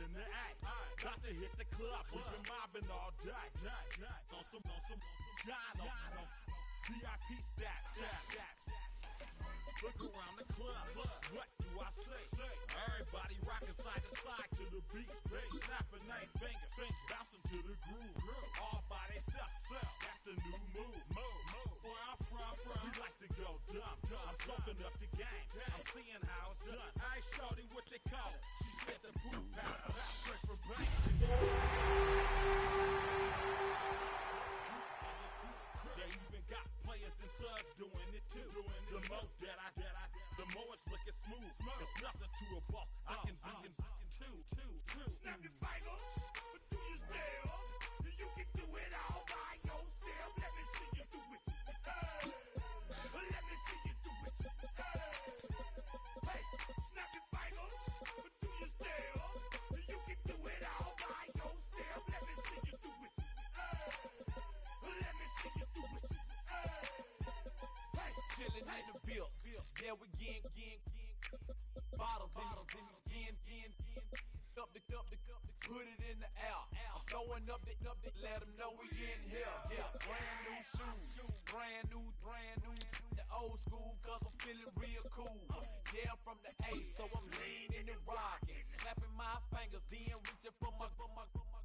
in the act. Got to hit the club, we've been mobbing all day. On some John, VIP stats. Look around the club, what do I say? Everybody rocking side to side to the beat. Snapping nice fingers, bouncing to the groove. All by themselves, that's the new move. Where I'm from, we like to go dumb. I'm soaking up the game, I'm seeing how it's done. I ain't shorty what they call it. She spit the poop out, straight from bank. They even got players and thugs doing it too. The more it's looking smooth. It's nothing to a boss. I can two. Snap your fingers, do your style. You can do it all by yourself. Let me see you do it. Let me see you do it. Hey, snap your fingers, do your style. You can do it all by yourself. Let me see you do it. Let me see you do it. Hey, chillin' in the bill. Yeah, we getting bottles in again. Up the put it in the air. I'm throwing up the, let them know we in here. Yeah, brand new shoes, brand new. The old school, cause I'm feeling real cool. Yeah, I'm from the A, so I'm leaning and rocking. Snapping my fingers, then reaching for my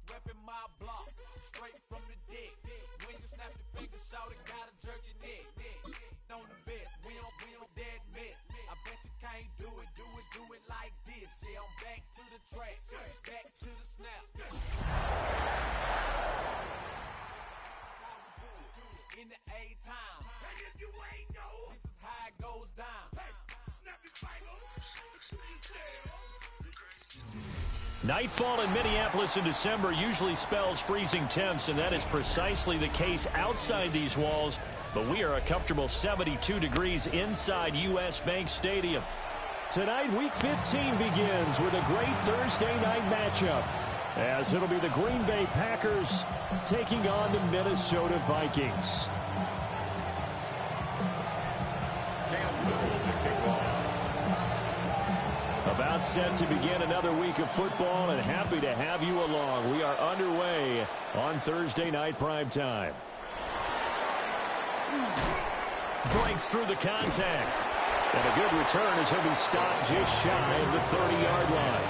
repping my block. Straight from the dick. When you snap your fingers, shout it, gotta jerk your neck. On the best, we don't dead miss. I bet you can't do it like this. Yeah, I'm back to the track, back to the snap. In the A-time. And if you ain't know, this is how it goes down. Hey, snap your fingers. Nightfall in Minneapolis in December usually spells freezing temps, and that is precisely the case outside these walls. But we are a comfortable 72 degrees inside U.S. Bank Stadium. Tonight, Week 15 begins with a great Thursday night matchup, as it'll be the Green Bay Packers taking on the Minnesota Vikings. About set to begin another week of football, and happy to have you along. We are underway on Thursday night primetime. Breaks through the contact. And a good return as he'll be stopped just shy of the 30-yard line.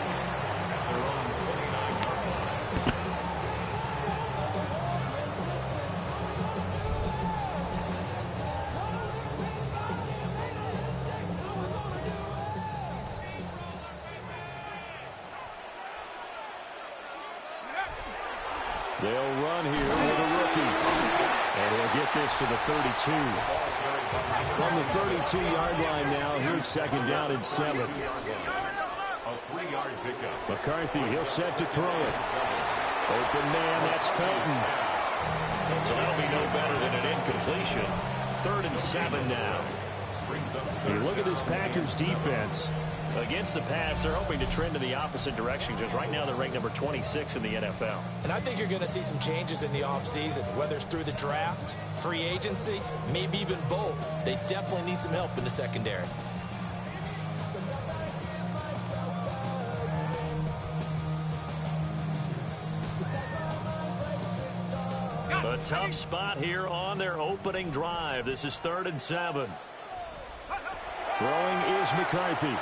They'll run here with a rookie. And he'll get this to the 32. From the 32-yard line now, here's second down and 7. A 3-yard pickup. McCarthy, he'll set to throw it. Open man, that's Felton. So that'll be no better than an incompletion. 3rd and 7 now. You look at this Packers defense. Against the pass, they're hoping to trend in the opposite direction, because right now they're ranked number 26 in the NFL. And I think you're going to see some changes in the offseason, whether it's through the draft, free agency, maybe even both. They definitely need some help in the secondary. A tough spot here on their opening drive. This is 3rd and 7. Throwing is McCarthy.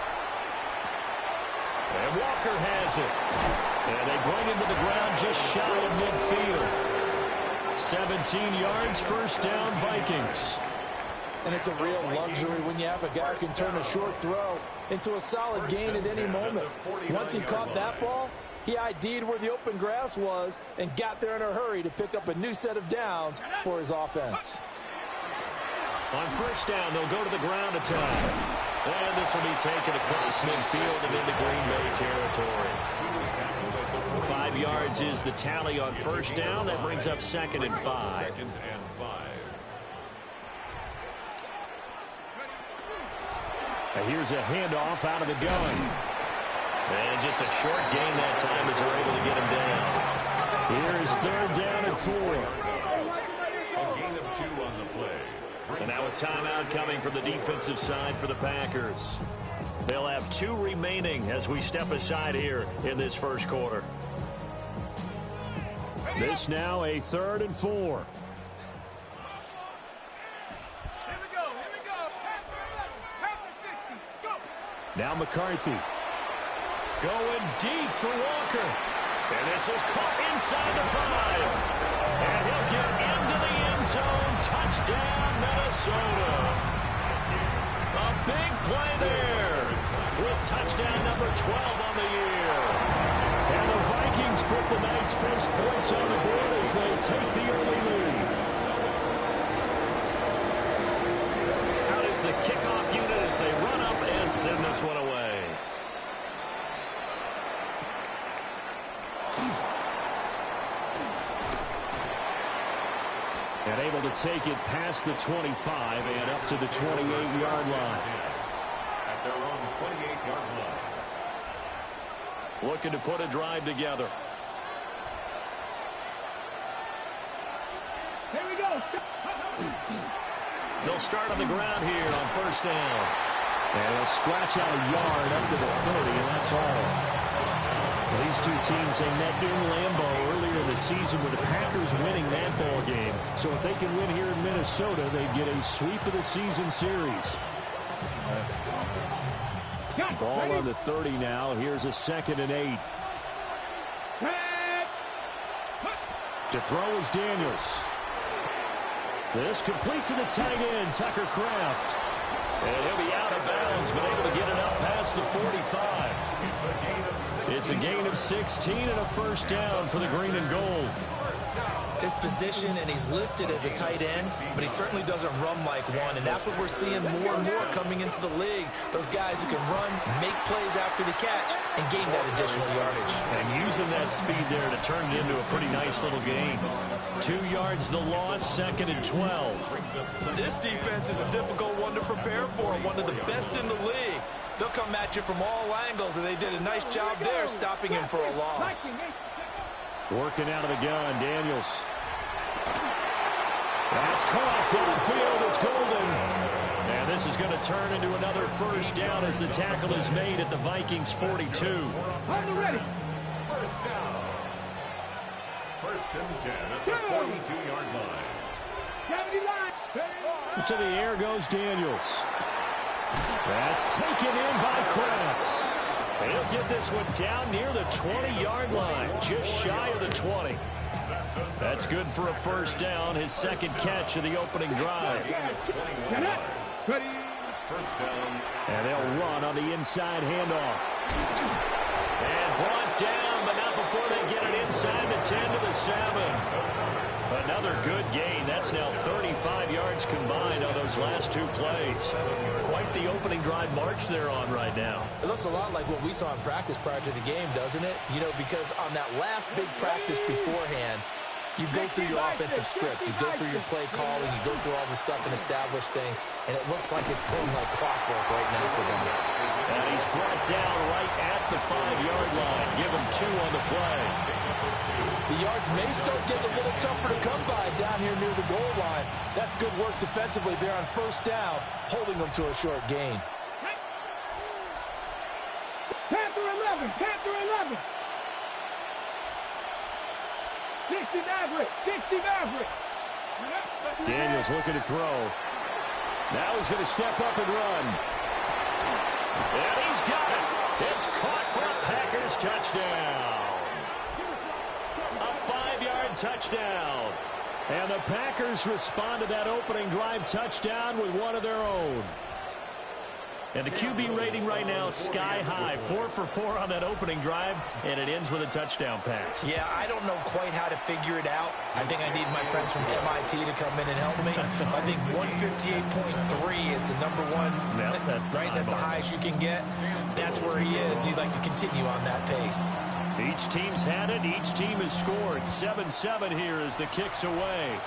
And Walker has it. And they bring him to the ground just shy of midfield. 17 yards, first down, Vikings. And it's a real luxury when you have a guy who can turn a short throw into a solid gain at any moment. Once he caught that ball, he ID'd where the open grass was and got there in a hurry to pick up a new set of downs for his offense. On first down, they'll go to the ground attack. And this will be taken across midfield and into Green Bay territory. 5 yards is the tally on first down. That brings up 2nd and 5. And here's a handoff out of the gun. And just a short gain that time as they're able to get him down. Here's 3rd down and 4. A gain of 2 on the play. And now a timeout coming from the defensive side for the Packers. They'll have 2 remaining as we step aside here in this first quarter. This now a 3rd and 4. Now McCarthy. Going deep for Walker. And this is caught inside the 5. And he'll get into the end zone. Touchdown, Minnesota. A big play there with touchdown number 12 on the year. And the Vikings put the Knights' first points on the board as they take the early lead. Out is the kickoff unit as they run up and send this one away. And able to take it past the 25 and up to the 28-yard line. At their own 28-yard line. Looking to put a drive together. Here we go. They'll start on the ground here on first down. And they'll scratch out a yard up to the 30, and that's all. These two teams, they met in Lambeau earlier in the season with the Packers winning that ball game. So if they can win here in Minnesota, they'd get a sweep of the season series. Ball on the 30 now. Here's a 2nd and 8. To throw is Daniels. This complete to the tight end, Tucker Kraft. And he'll be out of bounds, but able to get it up past the 45. It's a gain of 16 and a first down for the green and gold. His position, and he's listed as a tight end, but he certainly doesn't run like one, and that's what we're seeing more and more coming into the league. Those guys who can run, make plays after the catch, and gain that additional yardage. And using that speed there to turn it into a pretty nice little gain. 2 yards the loss, 2nd and 12. This defense is a difficult one to prepare for, one of the best in the league. They'll come at you from all angles, and they did a nice job there stopping him for a loss. Working out of the gun, Daniels. That's caught downfield. It's Golden. And this is going to turn into another first down as the tackle is made at the Vikings 42. On the ready. First down. 1st and 10 at the 42-yard line. To the air goes Daniels. That's taken in by Kraft. He'll get this one down near the 20-yard line, just shy of the 20. That's good for a first down, his 2nd catch of the opening drive. First down. And they'll run on the inside handoff. And brought down, but not before they get it inside the 10 to the 7. Another good gain. That's now 35 yards combined on those last 2 plays. Quite the opening drive march they're on right now. It looks a lot like what we saw in practice prior to the game, doesn't it? You know, because on that last big practice beforehand, you go through your offensive script, you go through your play calling, you go through all the stuff and establish things, and it looks like it's going like clockwork right now for them. And he's brought down right at the 5-yard line. Give him 2 on the play. The yards may start getting a little tougher to come by down here near the goal line. That's good work defensively there on first down, holding them to a short gain. Panther 11, Panther 11. 60 Maverick, 60 Maverick. Daniels looking to throw. Now he's going to step up and run. And he's got it. It's caught for a Packers touchdown. A 5-yard touchdown. And the Packers respond to that opening drive touchdown with one of their own. And the QB rating right now is sky high. 4 for 4 on that opening drive, and it ends with a touchdown pass. Yeah, I don't know quite how to figure it out. I think I need my friends from MIT to come in and help me. I think 158.3 is the number one. Yep, that's the right. That's the highest you can get. That's where he is. He'd like to continue on that pace. Each team's had it. Each team has scored. 7-7 here as the kick's away.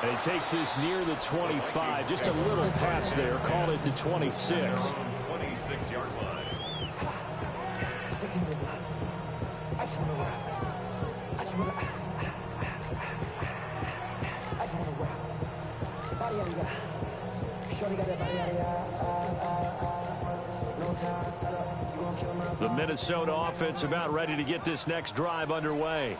And he takes this near the 25. Just a little pass there. Called it to 26. 26-yard line. The Minnesota offense about ready to get this next drive underway.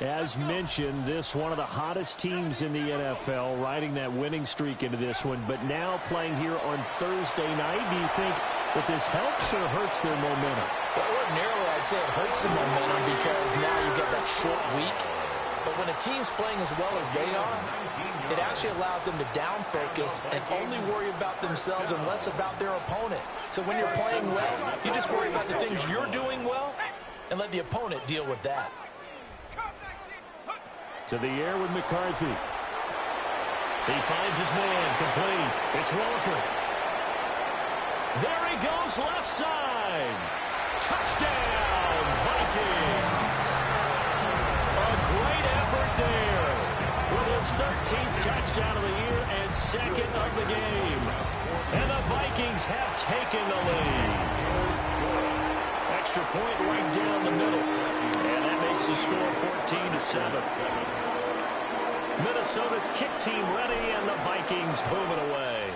As mentioned, this one of the hottest teams in the NFL, riding that winning streak into this one, but now playing here on Thursday night. Do you think that this helps or hurts their momentum? Well, ordinarily, I'd say it hurts the momentum because now you get that short week. But when a team's playing as well as they are, it actually allows them to down focus and only worry about themselves and less about their opponent. So when you're playing well, you just worry about the things you're doing well and let the opponent deal with that. To the air with McCarthy. He finds his man, complete. It's Walker. There he goes, left side. Touchdown, Vikings. A great effort there with his 13th touchdown of the year and second of the game. And the Vikings have taken the lead. Extra point right down the middle. And that makes the score 14-7. Minnesota's kick team ready, and the Vikings move it away.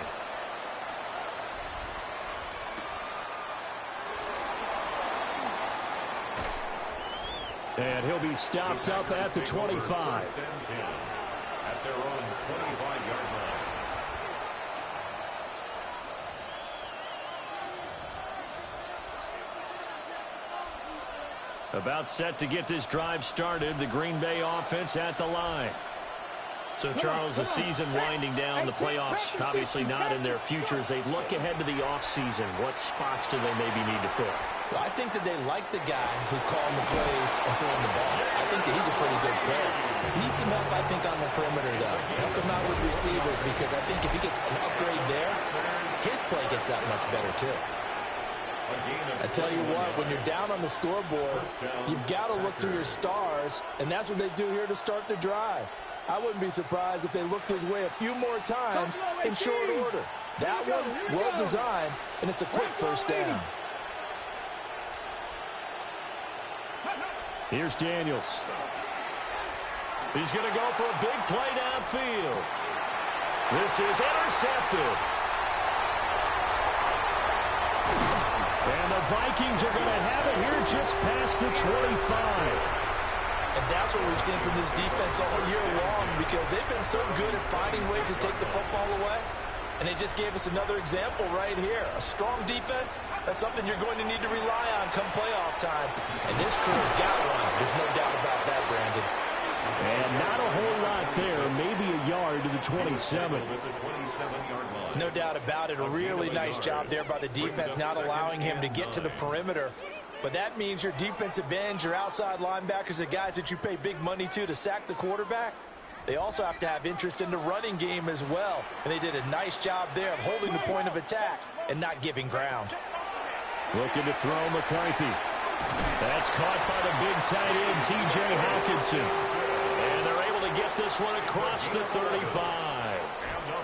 And he'll be stopped up at the 25. At their own 25-yard line. About set to get this drive started. The Green Bay offense at the line. So, Charles, the season winding down, the playoffs obviously not in their future. As they look ahead to the offseason, what spots do they maybe need to fill? Well, I think that they like the guy who's calling the plays and throwing the ball. I think that he's a pretty good player. Needs some help, I think, on the perimeter, though. Help him out with receivers, because I think if he gets an upgrade there, his play gets that much better, too. I tell you what, when you're down on the scoreboard, you've got to look to your stars, and that's what they do here to start the drive. I wouldn't be surprised if they looked his way a few more times in short order. That one, well designed, and it's a quick first down. Here's Daniels. He's going to go for a big play downfield. This is intercepted. And the Vikings are going to have it here just past the 25. And that's what we've seen from this defense all year long, because they've been so good at finding ways to take the football away. And they just gave us another example right here. A strong defense, that's something you're going to need to rely on come playoff time. And this crew's got one. There's no doubt about that, Brandon. And not a whole lot there. Maybe a yard to the 27. No doubt about it. A really nice job there by the defense, not allowing him to get to the perimeter. But that means your defensive ends, your outside linebackers, the guys that you pay big money to sack the quarterback, they also have to have interest in the running game as well. And they did a nice job there of holding the point of attack and not giving ground. Looking to throw McCarthy. That's caught by the big tight end, T.J. Hawkinson. And they're able to get this one across the 35.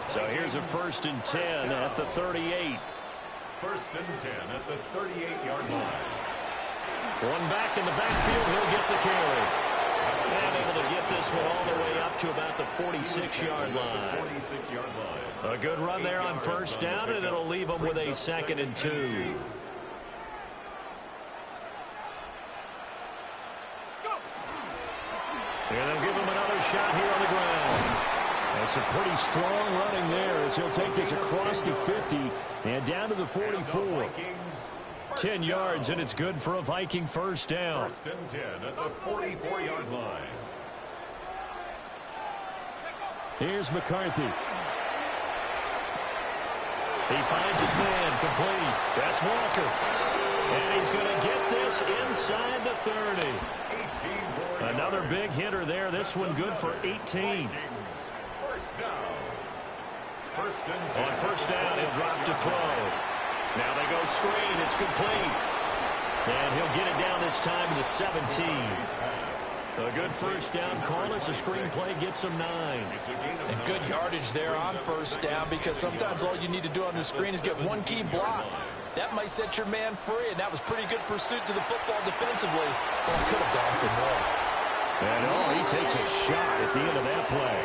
So here's a 1st and 10 at the 38. 1st and 10 at the 38-yard line. One back in the backfield, he'll get the carry. And able to get this one all the way up to about the 46-yard line. 46-yard line. A good run there on 1st down, and it'll leave them with a 2nd and 2. And they'll give him another shot here on the ground. That's a pretty strong running there as he'll take this across the 50 and down to the 44. 10 yards, and it's good for a Viking 1st down. 1st and 10 at the 44-yard line. Here's McCarthy. He finds his man, complete. That's Walker. And he's going to get this inside the 30. Another big hitter there. This one good for 18. 1st down. 1st and 10. On 1st down, he'll drop to throw. Now they go screen. It's complete. And he'll get it down this time to the 17. A good 1st down call as the screen play gets him 9. And good yardage there on 1st down, because sometimes all you need to do on the screen is get one key block. That might set your man free, and that was pretty good pursuit to the football defensively. But he could have gone for more. And he takes a shot at the end of that play.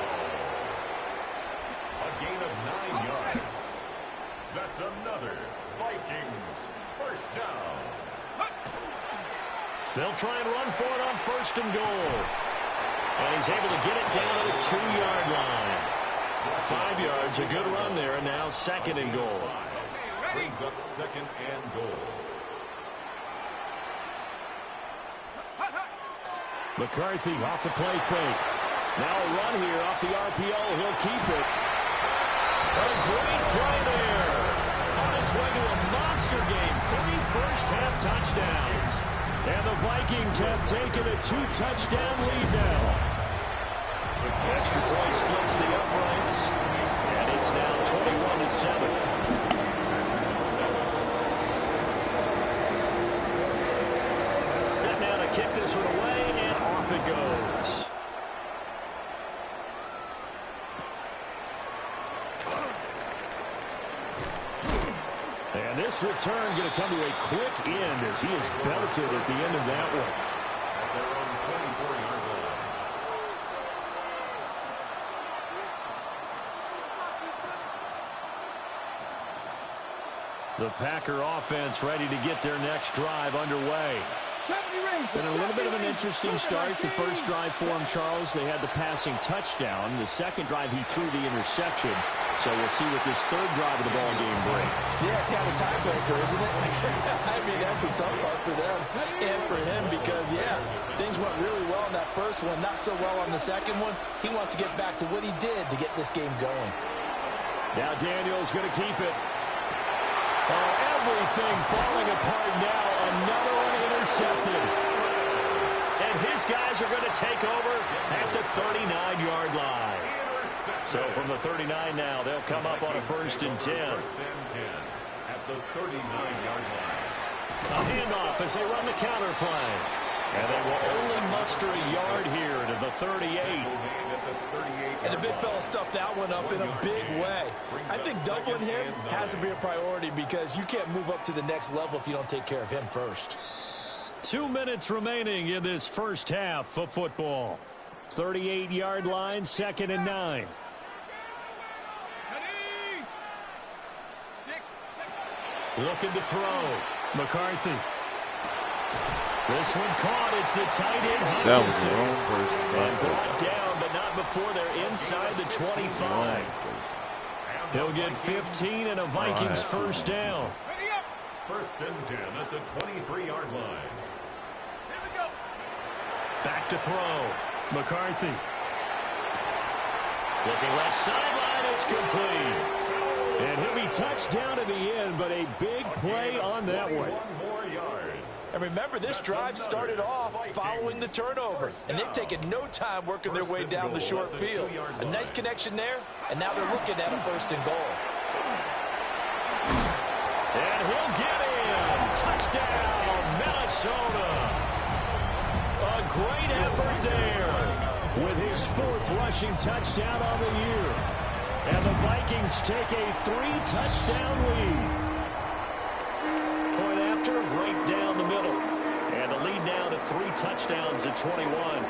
They'll try and run for it on 1st and goal. And he's able to get it down to the 2-yard line. 5 yards, a good run there, and now 2nd and goal. Brings up 2nd and goal. McCarthy off the play fake. Now a run here off the RPO. He'll keep it. A great play there. On his way to a monster game. 3 first-half touchdowns. And the Vikings have taken a 2-touchdown lead now. Extra point splits the uprights. And it's now 21-7. Set now to kick this one away, and off it goes. And this return going to come to a quick end as he is belted at the end of that one. At their own 24-yard line. The Packer offense ready to get their next drive underway. Been a little bit of an interesting start. The first drive for him, Charles, they had the passing touchdown. The second drive, he threw the interception. So we'll see what this third drive of the ball game brings. Yeah, it's kind of tiebreaker, isn't it? I mean, that's a tough part for them and for him because, yeah, things went really well in that first one, not so well on the second one. He wants to get back to what he did to get this game going. Now Daniel's going to keep it. Oh, everything falling apart now. Another one intercepted. And his guys are going to take over at the 39-yard line. So from the 39 now, they'll come up on a 1st and 10. 1st and 10 at the 39-yard line. A handoff as they run the counter play. And they will only muster a yard here to the 38. And the big fella stuffed that one up in a big way. I think doubling him has to be a priority because you can't move up to the next level if you don't take care of him first. 2 minutes remaining in this first half of football. 38-yard line, 2nd and 9. Looking to throw. McCarthy. This one caught. It's the tight end, Hutchinson. And brought down, but not before they're inside the 25. He'll get 15 and a Vikings first down. 1st and 10 at the 23-yard line. Back to throw. McCarthy. Looking left sideline. It's complete. And he'll be touched down at the end, but a big play on that one. 1 more yard. And remember, this drive started off following the turnover. And they've taken no time working their way down the short field. A nice connection there, and now they're looking at a 1st and goal. And he'll get in. Touchdown, Minnesota. A great effort there with his 4th rushing touchdown on the year. And the Vikings take a 3-touchdown lead. Point after, right down the middle. And the lead now to 3 touchdowns at 21.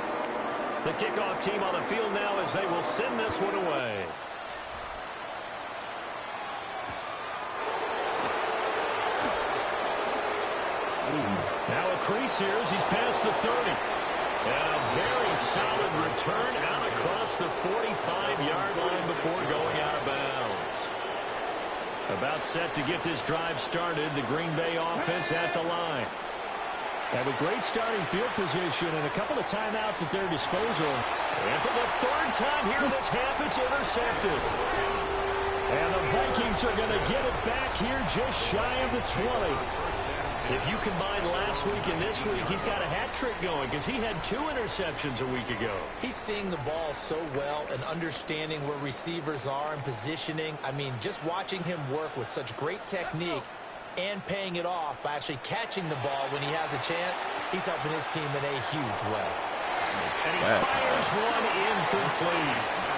The kickoff team on the field now as they will send this one away. Now a crease here as he's past the 30. And a very solid return out across the 45-yard line before going out of bounds. About set to get this drive started, the Green Bay offense at the line. Have a great starting field position and a couple of timeouts at their disposal. And for the 3rd time here this half, it's intercepted. And the Vikings are going to get it back here just shy of the 20. If you combine last week and this week, he's got a hat trick going because he had 2 interceptions a week ago. He's seeing the ball so well and understanding where receivers are and positioning. I mean, just watching him work with such great technique and paying it off by actually catching the ball when he has a chance, he's helping his team in a huge way. And he fires one incomplete.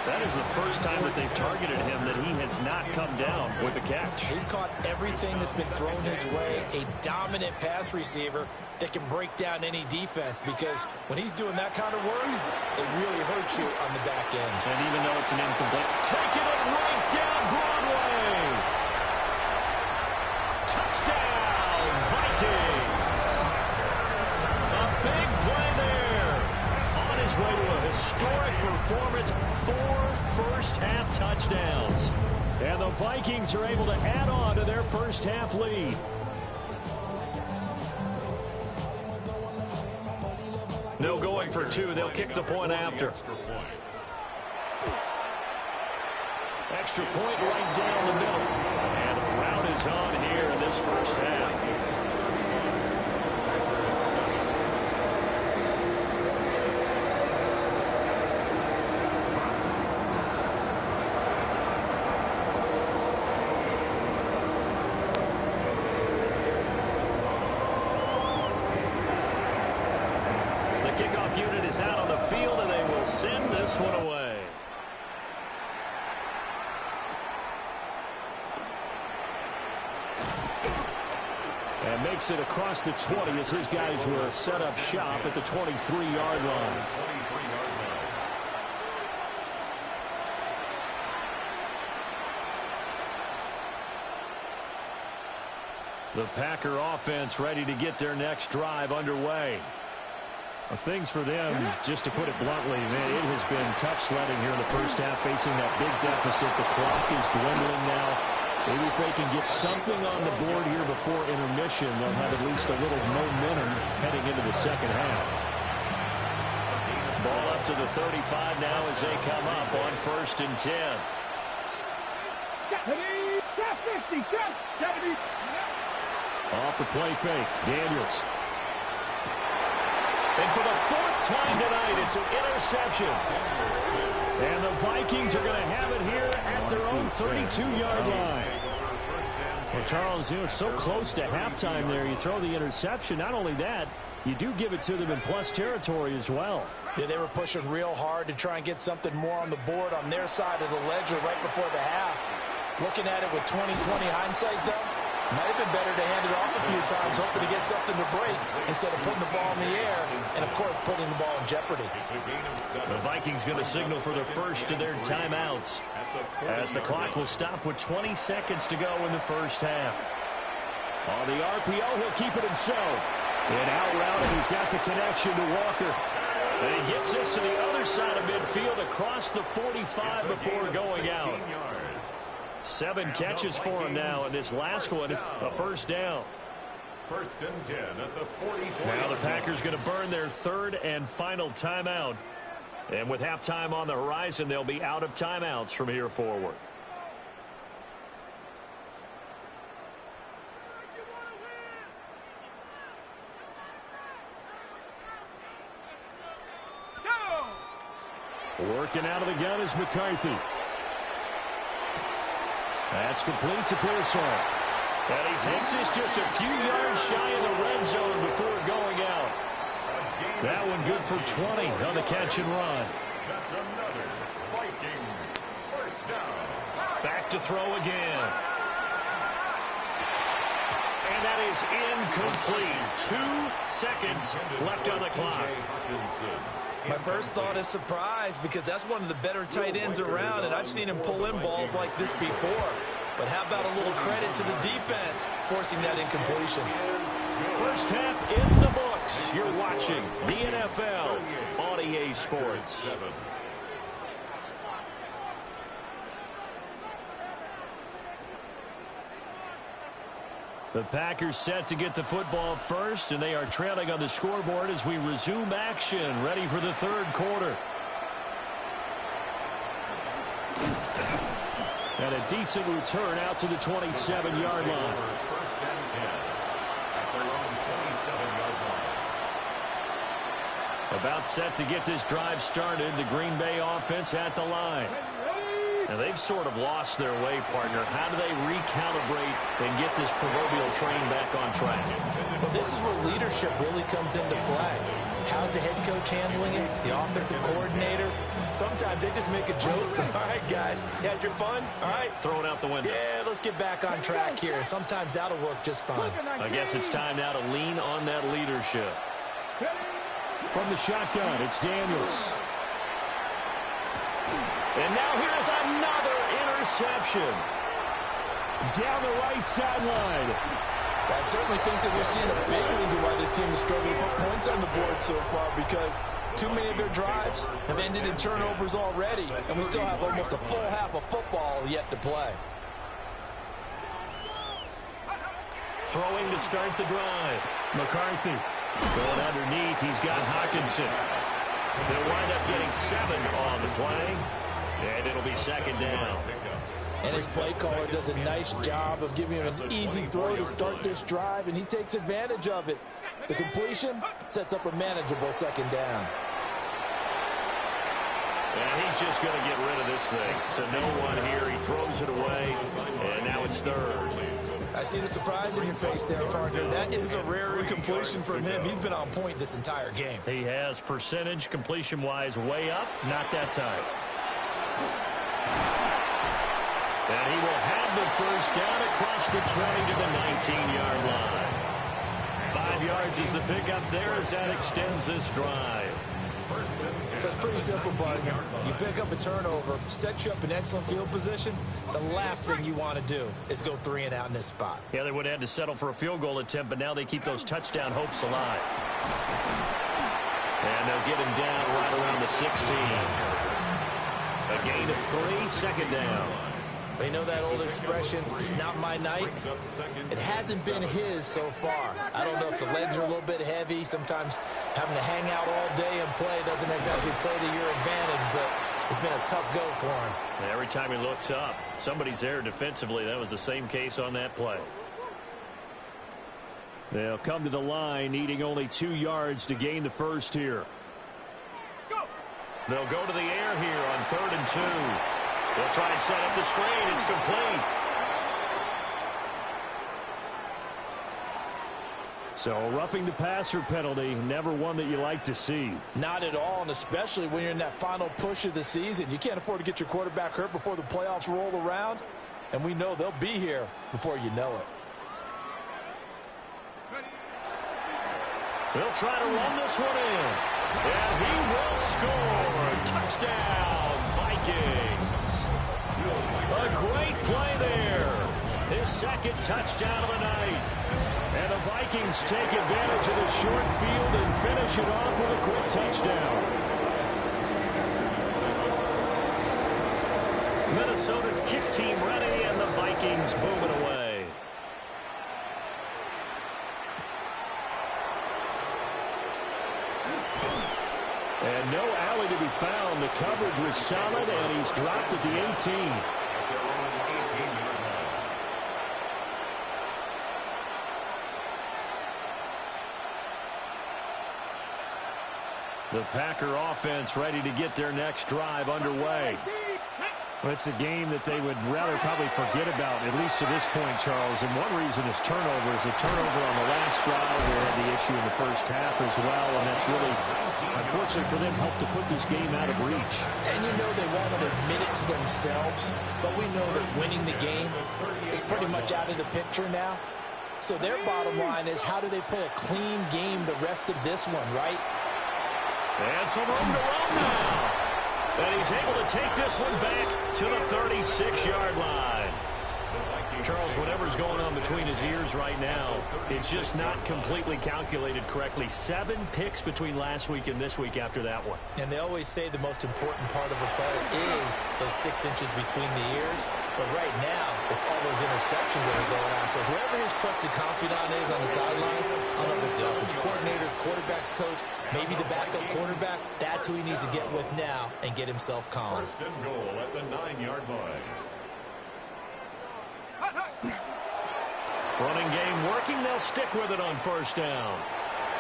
That is the first time that they've targeted him that he has not come down with a catch. He's caught everything that's been thrown his way. A dominant pass receiver that can break down any defense because when he's doing that kind of work, it really hurts you on the back end. And even though it's an incomplete, taking it right down Broadway. Touchdown, Vikings. his way to a historic performance, 4 first-half touchdowns. And the Vikings are able to add on to their first-half lead. No going for 2. They'll kick the point after. Extra point right down the middle. And the route is on here in this first half. Kickoff unit is out on the field, and they will send this one away. And makes it across the 20 as his guys will set up shop at the 23-yard line. The Packer offense ready to get their next drive underway. Things for them, just to put it bluntly, man, it has been tough sledding here in the first half, facing that big deficit. The clock is dwindling now. Maybe if they can get something on the board here before intermission, they'll have at least a little momentum heading into the second half. Ball up to the 35 now as they come up on 1st and 10. 50, 70. Off the play fake, Daniels. And for the 4th time tonight, it's an interception. And the Vikings are going to have it here at their own 32-yard line. Well, Charles, you know, it's so close to halftime there. You throw the interception. Not only that, you do give it to them in plus territory as well. Yeah, they were pushing real hard to try and get something more on the board on their side of the ledger right before the half. Looking at it with 20/20 hindsight, though, might have been better to hand it off a few times, hoping to get something to break instead of putting the ball in the air and, of course, putting the ball in jeopardy. The Vikings going to signal for the first of their timeouts as the clock will stop with 20 seconds to go in the first half. On the RPO, he'll keep it himself. And out route, and he's got the connection to Walker. And he gets this to the other side of midfield across the 45 before going out. 7 catches for him now, and this last one, a first down. 1st and 10 at the 44. Now the Packers going to burn their 3rd and final timeout. And with halftime on the horizon, they'll be out of timeouts from here forward. Working out of the gun is McCarthy. That's complete to Pearsall. And he takes this just a few yards shy of the red zone before going out. That one good for 20 on the catch and run. That's another Vikings first down. Back to throw again. And that is incomplete. 2 seconds left on the clock. My first thought is surprise, because that's one of the better tight ends around, and I've seen him pull in balls like this before. But how about a little credit to the defense forcing that incompletion? First half in the books. You're watching the NFL on EA Sports. The Packers set to get the football first, and they are trailing on the scoreboard as we resume action, ready for the 3rd quarter. And a decent return out to the 27-yard line. 1st and 10 at their own 27-yard line. About set to get this drive started, the Green Bay offense at the line. And they've sort of lost their way, partner. How do they recalibrate and get this proverbial train back on track? Well, this is where leadership really comes into play. How's the head coach handling it? The offensive coordinator? Sometimes they just make a joke. All right, guys, you had your fun? All right. Throw it out the window. Yeah, let's get back on track here. And sometimes that'll work just fine. I guess it's time now to lean on that leadership. From the shotgun, it's Daniels. And now here's another interception. Down the right sideline. I certainly think that we're seeing a big reason why this team is struggling to put points on the board so far, because Too many of their drives have ended in turnovers already, and we still have almost a full half of football yet to play. Throwing to start the drive. McCarthy going underneath. He's got Hawkinson. They'll wind up getting 7 on the play, and it'll be second down. And his play caller does a nice job of giving him an easy throw to start this drive, and he takes advantage of it. The completion sets up a manageable second down. And he's just going to get rid of this thing. To no one here. He throws it away, and now it's third. I see the surprise in your face there, partner. That is a rare incompletion from him. He's been on point this entire game. He has percentage completion-wise way up. Not that time. And he will have the first down across the 20 to the 19-yard line. 5 yards is the pickup there as that extends this drive. So it's pretty simple, partner. You pick up a turnover, set you up in excellent field position. The last thing you want to do is go 3 and out in this spot. Yeah, they would have had to settle for a field goal attempt, but now they keep those touchdown hopes alive. And they'll get him down right around the 16. A gain of 3, second down. You know that old expression, it's not my night? It hasn't been his so far. I don't know if the legs are a little bit heavy. Sometimes having to hang out all day and play doesn't exactly play to your advantage, but it's been a tough go for him. Every time he looks up, somebody's there defensively. That was the same case on that play. They'll come to the line, needing only 2 yards to gain the first here. They'll go to the air here on 3rd and 2. They'll try and set up the screen. It's complete. So a roughing the passer penalty, never one that you like to see. Not at all, and especially when you're in that final push of the season. You can't afford to get your quarterback hurt before the playoffs roll around, and we know they'll be here before you know it. They'll try to run this one in, and he will score. Touchdown, Vikings. A great play there. His second touchdown of the night. And the Vikings take advantage of the short field and finish it off with a quick touchdown. Minnesota's kick team ready, and the Vikings boom it away. And no alley to be found. The coverage was solid, and he's dropped at the 18. The Packer offense ready to get their next drive underway. It's a game that they would rather probably forget about, at least to this point, Charles. And one reason is turnovers. A turnover on the last drive. They had the issue in the first half as well, and that's really, unfortunately for them, helped to put this game out of reach. And you know they won't admit it to themselves, but we know that winning the game is pretty much out of the picture now. So their bottom line is, how do they play a clean game the rest of this one, right? And some room to run now. And he's able to take this one back to the 36-yard line. Charles, whatever's going on between his ears right now, it's just not completely calculated correctly. 7 picks between last week and this week after that one. And they always say the most important part of a player is those 6 inches between the ears. But right now, it's all those interceptions that are going on. So whoever his trusted confidant is on the sidelines, I don't know if it's the offensive coordinator, quarterback's coach, maybe the backup quarterback, that's who he needs to get with now and get himself calm. First and goal at the 9-yard line. Running game working. They'll stick with it on first down.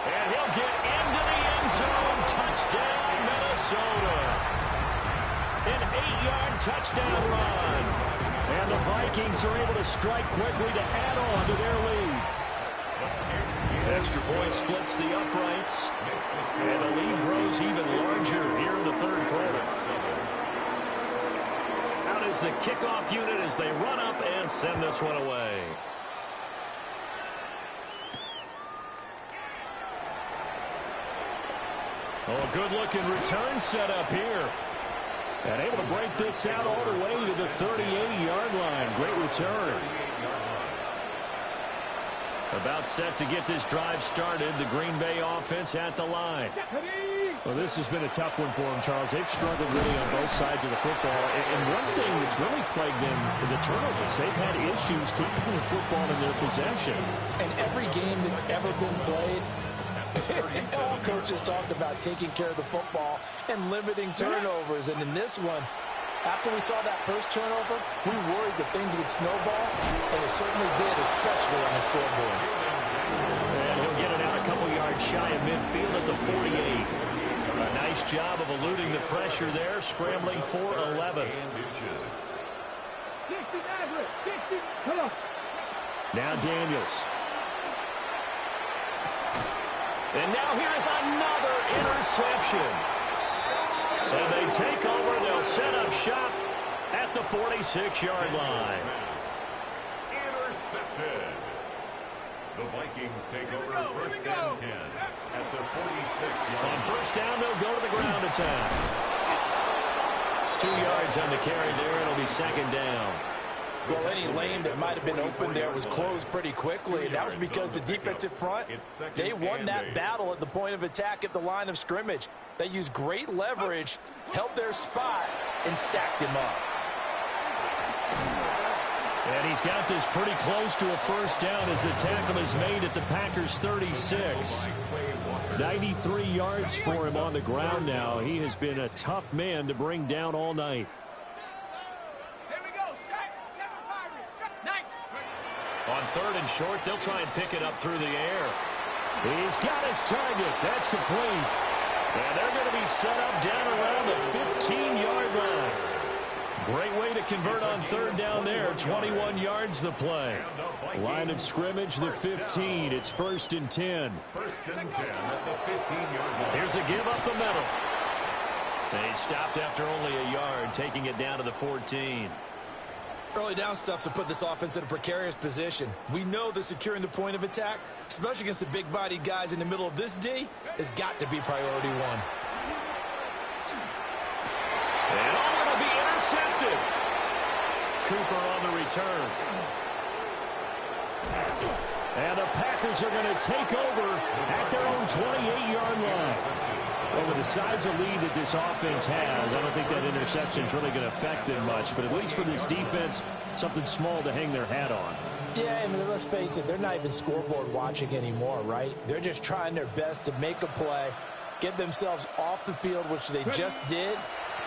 And he'll get into the end zone. Touchdown, Minnesota. An 8-yard touchdown run. And the Vikings are able to strike quickly to add on to their lead. Extra point splits the uprights. And the lead grows even larger here in the third quarter. Out is the kickoff unit as they run up and send this one away. Oh, good-looking return set up here. And able to break this out all the way to the 38-yard line. Great return. About set to get this drive started. The Green Bay offense at the line. Well, this has been a tough one for them, Charles. They've struggled really on both sides of the football. And one thing that's really plagued them, the turnovers. They've had issues keeping the football in their possession. And every game that's ever been played, all coaches talk about taking care of the football and limiting turnovers. And in this one, after we saw that first turnover, we worried that things would snowball, and it certainly did, especially on the scoreboard. And he'll get it out a couple yards shy of midfield at the 48. A nice job of eluding the pressure there, scrambling for 11. Now Daniels. And now here's another interception. And they take over. They'll set up shop at the 46-yard line. Intercepted. The Vikings take over first and 10 at the 46-yard line. On first down, they'll go to the ground attack. 2 yards on the carry there. It'll be second down. Well, any lane that might have been open there was closed pretty quickly, and that was because the defensive front, they won that battle at the point of attack at the line of scrimmage. They used great leverage, held their spot, and stacked him up. And he's got this pretty close to a first down as the tackle is made at the Packers' 36. 93 yards for him on the ground now. He has been a tough man to bring down all night. On third and short, they'll try and pick it up through the air. He's got his target. That's complete. And they're going to be set up down around the 15-yard line. Great way to convert on third down there. 21 yards the play. Line of scrimmage, the 15. It's first and 10. First and 10 at the 15-yard line. Here's a give up the middle. And he stopped after only a yard, taking it down to the 14. Early down stuff's to put this offense in a precarious position. We know that securing the point of attack, especially against the big-bodied guys in the middle of this D, has got to be priority one. And all going to be intercepted. Cooper on the return. And the Packers are going to take over at their own 28-yard line. Well, with the size of lead that this offense has, I don't think that interception is really going to affect them much. But at least for this defense, something small to hang their hat on. Yeah, I mean, let's face it, they're not even scoreboard watching anymore, right? They're just trying their best to make a play, get themselves off the field, which they just did,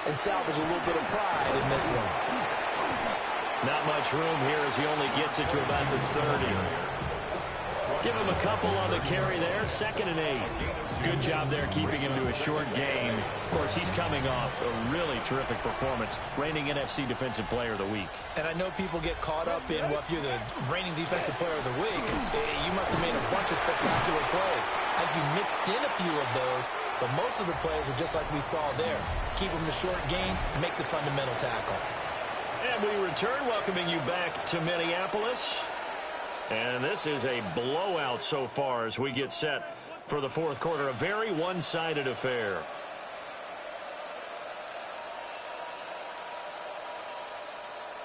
and salvage a little bit of pride in this one. Not much room here as he only gets it to about the 30. Give him a couple on the carry there. Second and 8. Good job there keeping him to a short game. Of course, he's coming off a really terrific performance. Reigning NFC Defensive Player of the Week. And I know people get caught up in, well, if you're the reigning Defensive Player of the Week, you must have made a bunch of spectacular plays. I think you mixed in a few of those, but most of the plays are just like we saw there. Keep them to short gains, make the fundamental tackle. And we return, welcoming you back to Minneapolis. And this is a blowout so far as we get set for the fourth quarter. A very one-sided affair.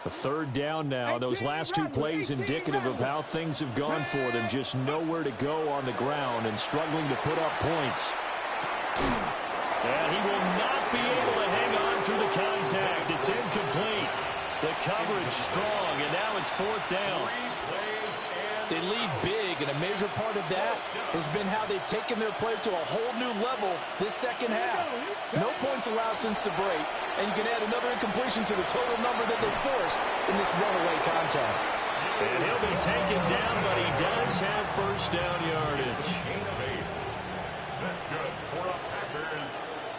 A third down now. Those last two plays indicative of how things have gone for them. Just nowhere to go on the ground and struggling to put up points. And he will not be able to hang on through the contact. It's incomplete. The coverage strong, and now it's fourth down. They lead big, and a major part of that has been how they've taken their play to a whole new level this second half. No points allowed since the break, and you can add another incompletion to the total number that they forced in this runaway contest. And he'll be taken down, but he does have first down yardage. That's good for a Packers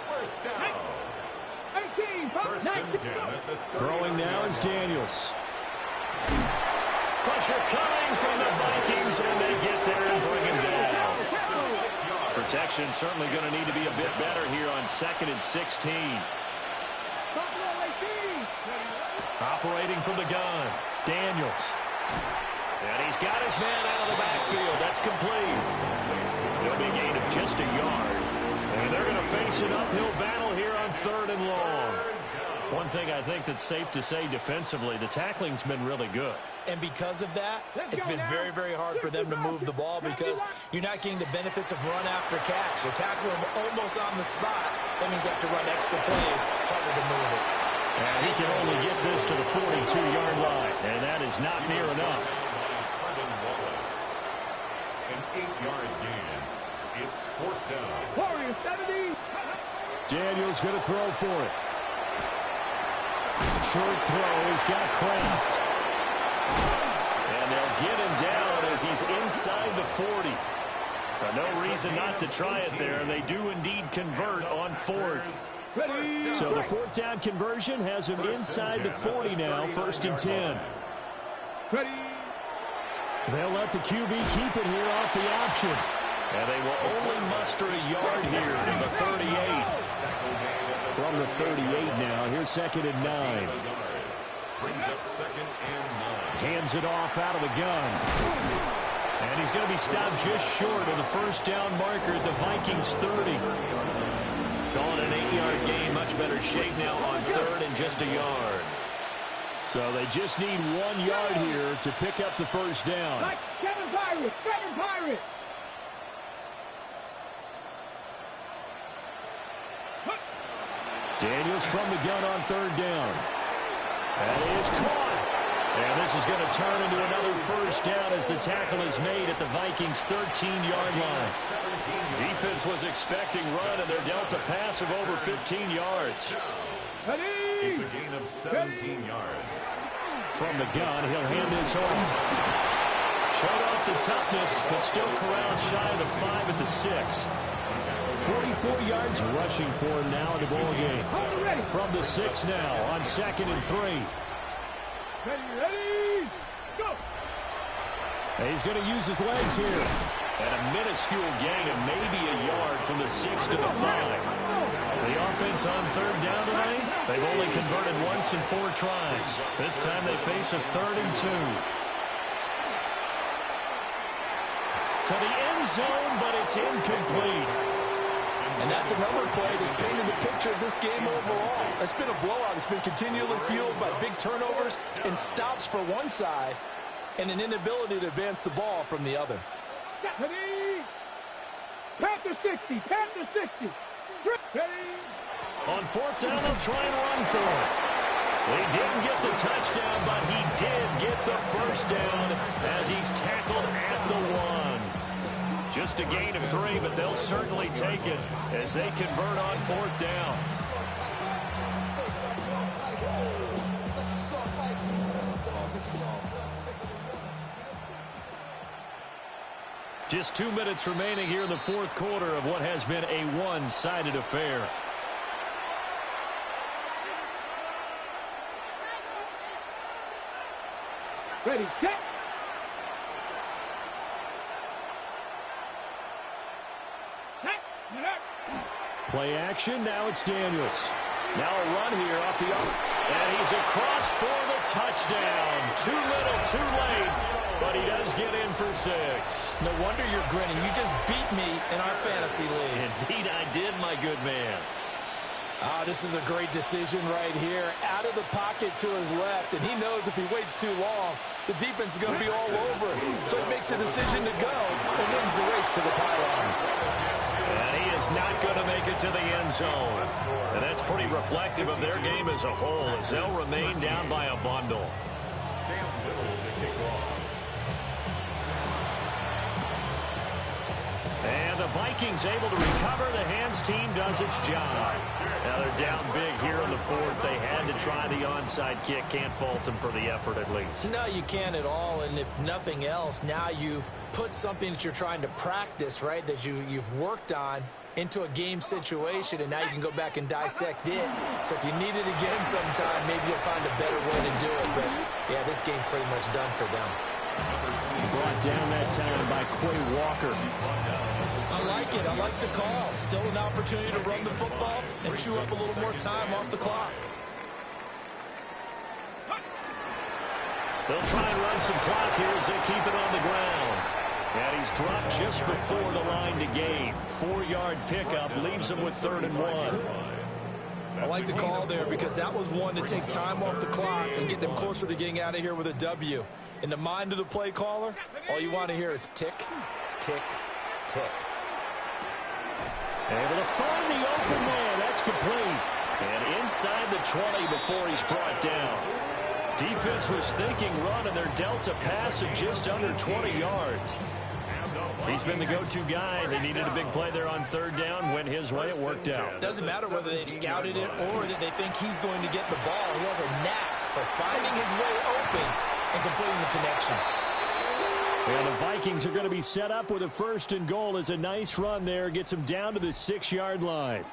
first down. First and 10 at the 30. Throwing now is Daniels. Pressure coming from the Vikings, and they get there and bring him down. Protection certainly going to need to be a bit better here on second and 16. Operating from the gun, Daniels. And he's got his man out of the backfield. That's complete. He'll be gained of just a yard. And they're going to face an uphill battle here on third and long. One thing I think that's safe to say defensively, the tackling's been really good. And because of that, it's been very, very hard for them to move the ball because you're not getting the benefits of run after catch. They're tackling them almost on the spot. That means they have to run extra plays, harder to move it. And he can only get this to the 42-yard line, and that is not near enough. An 8-yard gain. It's 4th down. Warriors 70. Daniels going to throw for it. Short throw. He's got Kraft. And they'll get him down as he's inside the 40. No reason not to try it there, and they do indeed convert on 4th. So the 4th down conversion has him inside the 40 now, 1st and 10. Ready. They'll let the QB keep it here off the option. And they will only muster a yard here to the 38. From the 38 now, here's 2nd and 9. Brings up 2nd and 9. Hands it off out of the gun. And he's going to be stopped just short of the 1st down marker at the Vikings 30. Calling an 8-yard gain, much better shape now on 3rd and just a yard. So they just need 1 yard here to pick up the 1st down. Like Kevin Pirates. Kevin Pirates. Daniels from the gun on 3rd down. That is caught. And this is going to turn into another 1st down as the tackle is made at the Vikings' 13-yard line. Defense was expecting run, and they're dealt a pass of over 15 yards. It's a gain of 17 yards. From the gun, he'll hand this off. Showed off the toughness, but still corralled shy of the 5 at the 6. 44 yards rushing for him now in the ball game. From the 6 now on 2nd and 3. Ready, go! And he's going to use his legs here. And a minuscule gain of maybe a yard from the 6 to the 5. The offense on 3rd down tonight, they've only converted once in 4 tries. This time they face a 3rd and 2. To the end zone, but it's incomplete. And that's another play that's painted the picture of this game overall. It's been a blowout. It's been continually fueled by big turnovers and stops for one side and an inability to advance the ball from the other. Ready. Panther 60. Panther 60. Ready. On 4th down, they'll try and run for it. They didn't get the touchdown, but he did get the 1st down as he's tackled at the 1. Just a gain of 3, but they'll certainly take it as they convert on 4th down. Just 2 minutes remaining here in the 4th quarter of what has been a one-sided affair. Ready, set. Play action, now it's Daniels. Now a run here off the arm. And he's across for the touchdown. Too little, too late. But he does get in for 6. No wonder you're grinning. You just beat me in our fantasy league. Indeed I did, my good man. This is a great decision right here. Out of the pocket to his left, and he knows if he waits too long, the defense is going to be all over it. So he makes a decision to go and wins the race to the pylon. And he is not going to make it to the end zone. And that's pretty reflective of their game as a whole, as they'll remain down by a bundle. And the Vikings able to recover. The hands team does its job. Now they're down big here in the 4th. They had to try the onside kick. Can't fault them for the effort at least. No, you can't at all. And if nothing else, now you've put something that you're trying to practice, right, that you've worked on into a game situation, and now you can go back and dissect it. So if you need it again sometime, maybe you'll find a better way to do it. But, yeah, this game's pretty much done for them. Brought down that time by Quay Walker. I like it. I like the call. Still an opportunity to run the football and chew up a little more time off the clock. They'll try and run some clock here as they keep it on the ground. And he's dropped just before the line to gain. 4-yard pickup leaves him with 3rd and 1. I like the call there because that was one to take time off the clock and get them closer to getting out of here with a W. In the mind of the play caller, all you want to hear is tick, tick, tick. Able to find the open man. That's complete. And inside the 20 before he's brought down. Defense was thinking run, and they're dealt a pass of just under 20 yards. He's been the go-to guy. They needed a big play there on third down. Went his way. It worked out. Doesn't matter whether they scouted it or that they think he's going to get the ball. He has a knack for finding his way open and completing the connection. And the Vikings are going to be set up with a 1st and goal as a nice run there. Gets them down to the 6-yard line.